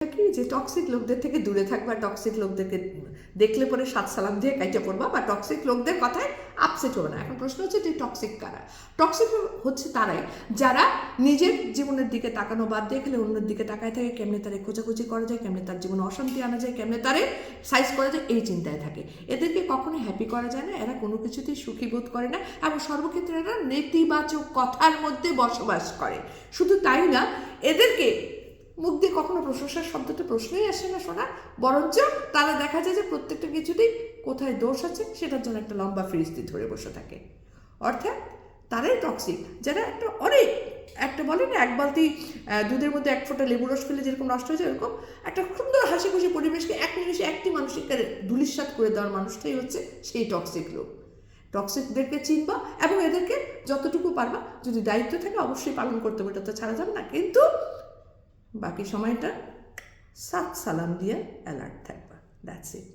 কি যে টক্সিক লোকদের থেকে দূরে থাকবা, টক্সিক লোকদেরকে দেখলে পরে সাত সালাম দিয়ে কাইটে পড়বা, বা টক্সিক লোকদের কথায় আপসেট হবে না। এখন প্রশ্ন হচ্ছে যে টক্সিক কারা? টক্সিক হচ্ছে তারাই যারা নিজের জীবনের দিকে তাকানো বাদ দিয়ে খেলে অন্যের দিকে তাকায় থাকে, কেমনে তারে খোঁজাখুঁজি করা যায়, কেমনে তার জীবনে অশান্তি আনা যায়, কেমনে তারে সাইজ করা যায়, এই চিন্তায় থাকে। এদেরকে কখনোই হ্যাপি করা যায় না, এরা কোনো কিছুতেই সুখী বোধ করে না, এবং সর্বক্ষেত্রে এরা নেতিবাচক কথার মধ্যে বসবাস করে। শুধু তাই না, এদেরকে মুখ দিয়ে কখনো প্রশংসার শব্দটা প্রশ্নই আসে না শোনা, বরঞ্চ তারা দেখা যায় যে প্রত্যেকটা কিছুতেই কোথায় দোষ আছে সেটার জন্য একটা লম্বা ফিরিস্তি ধরে বসে থাকে। অর্থাৎ তারাই টক্সিক, যারা একটা বলে না, এক বালতি দুধের মধ্যে এক ফোঁটা লেবু রস ফেলে যেরকম নষ্ট হয়েছে, এরকম একটা সুন্দর হাসি খুশি পরিবেশকে এক নিমিষে একটি মানসিক ধূলিসাৎ করে দেওয়ার মানুষটাই হচ্ছে সেই টক্সিক লোক। টক্সিকদেরকে চিনবা এবং এদেরকে যতটুকু পারবা, যদি দায়িত্ব থাকে অবশ্যই পালন করতে হবে, এটা তো ছাড়া যাবে না, কিন্তু বাকি সময়টা সাত সালাম দিয়ে অ্যালার্ট থাকবা। That's it.